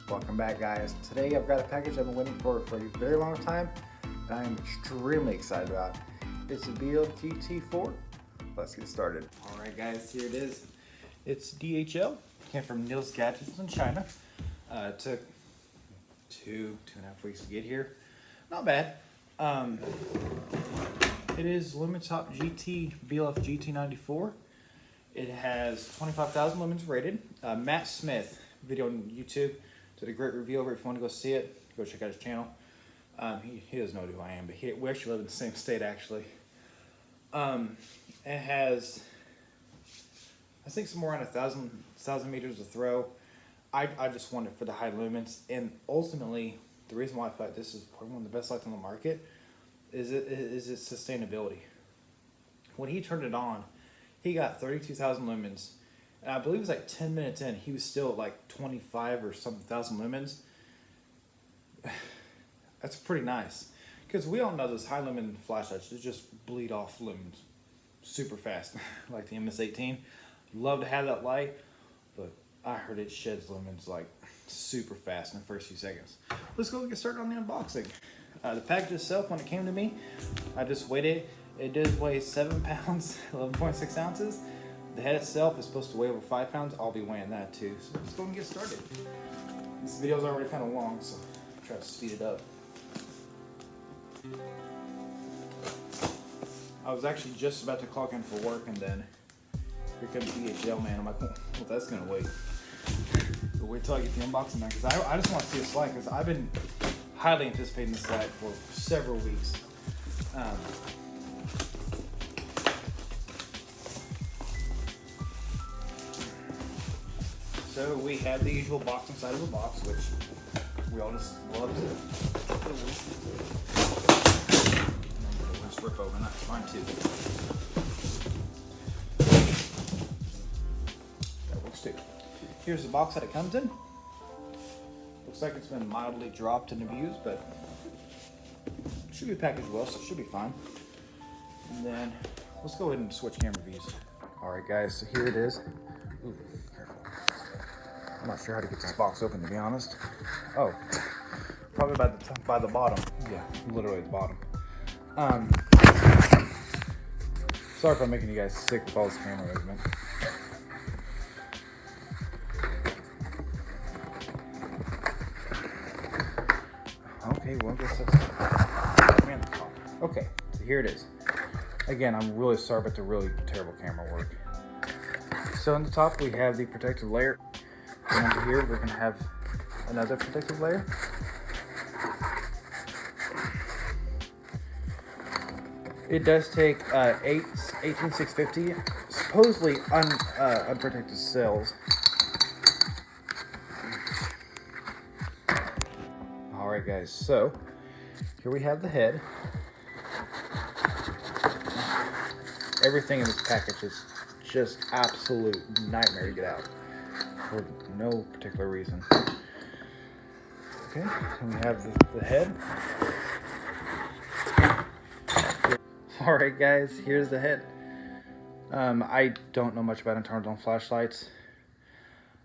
Welcome back, guys. Today I've got a package I've been waiting for a very long time that I am extremely excited about. It's a BLF GT4. Let's get started. All right, guys, here it is. It's DHL. Came from Neil's Gadgets in China. It took two and a half weeks to get here. Not bad. It is Lumen Top GT BLF GT94. It has 25,000 lumens rated. Matt Smith, video on YouTube, did a great review over it. If you want to go see it, go check out his channel. He doesn't know who I am, but we actually live in the same state, actually. It has, I think, somewhere around 1,000 meters of throw. I just want it for the high lumens, and ultimately, the reason why I thought this is probably one of the best lights on the market is its sustainability. When he turned it on, he got 32,000 lumens, and I believe it was like 10 minutes in, he was still at like 25 or something thousand lumens. That's pretty nice, because we all know those high lumen flashlights just bleed off lumens super fast, like the MS-18. Love to have that light, but I heard it sheds lumens like super fast in the first few seconds. Let's go get started on the unboxing. The package itself, when it came to me, I just weighed it. It does weigh 7 pounds, 11.6 ounces. The head itself is supposed to weigh over 5 pounds. I'll be weighing that too. So let's go and get started. This video is already kind of long, so I'll try to speed it up. I was actually just about to clock in for work, and then here comes DHL, man. I'm like, well, that's gonna wait. But wait till I get the unboxing done, because I just want to see this light, because I've been highly anticipating this light for several weeks. So we have the usual box inside of the box, which we all just love to. Let's rip open, that's fine too. That works too. Here's the box that it comes in. Looks like it's been mildly dropped and abused, but it should be packaged well, so it should be fine. And then let's go ahead and switch camera views. All right, guys, so here it is. Ooh, careful. I'm not sure how to get this box open, to be honest. Oh, probably by the bottom. Yeah, literally the bottom. Sorry if I'm making you guys sick with all this camera movement. Okay, well, I guess that's me on the top. Okay, so here it is. Again, I'm really sorry about the really terrible camera work. So on the top, we have the protective layer. And under here, we're going to have another protective layer. It does take 18650, supposedly unprotected cells. Alright, guys, so here we have the head. Everything in this package is just absolute nightmare to get out for no particular reason. Okay, and we have the head. Alright, guys, here's the head. I don't know much about internal flashlights,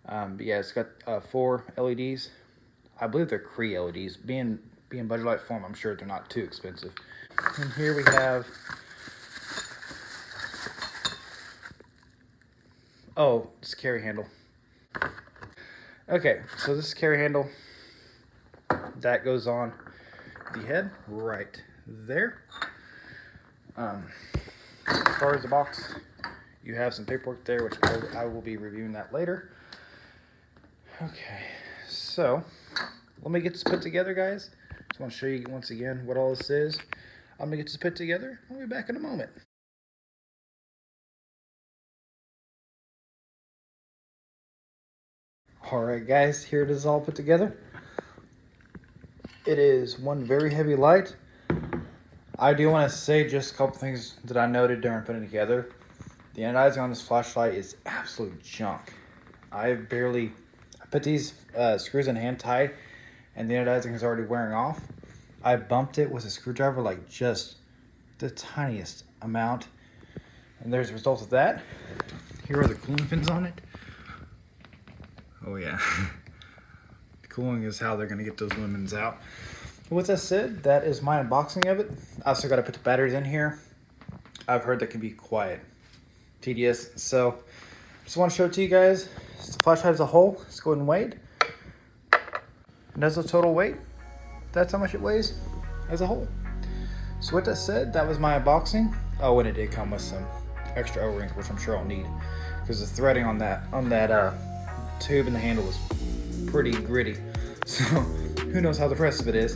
but yeah, it's got 4 LEDs. I believe they're Cree LEDs. Being budget light form, I'm sure they're not too expensive. And here we have, oh, it's a carry handle. Okay, so this is carry handle. That goes on the head right there. As far as the box, you have some paperwork there, which I will be reviewing that later. Okay, so let me get this put together, guys. Just want to show you once again what all this is. I'm gonna get this put together. I'll be back in a moment. Alright, guys, here it is all put together. It is one very heavy light. I do want to say just a couple things that I noted during putting it together. The anodizing on this flashlight is absolute junk. I put these screws in hand tight, and the anodizing is already wearing off. I bumped it with a screwdriver, like just the tiniest amount, and there's a result of that. Here are the cooling fins on it. Oh yeah. The cooling is how they're gonna get those lumens out. With that said, that is my unboxing of it. I also gotta put the batteries in here. I've heard that can be quite tedious, so just want to show it to you guys. The flashlight as a whole. Let's go ahead and weigh it. And as a total weight, that's how much it weighs as a whole. So with that said, that was my unboxing. Oh, and it did come with some extra O-rings, which I'm sure I'll need, because the threading on that tube and the handle was pretty gritty. So who knows how the rest of it is.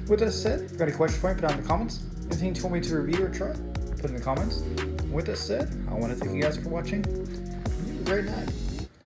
With that said, if you've got any questions for me, put down in the comments. Anything you want me to review or try, put in the comments. With that said, I want to thank you guys for watching. You have a great night.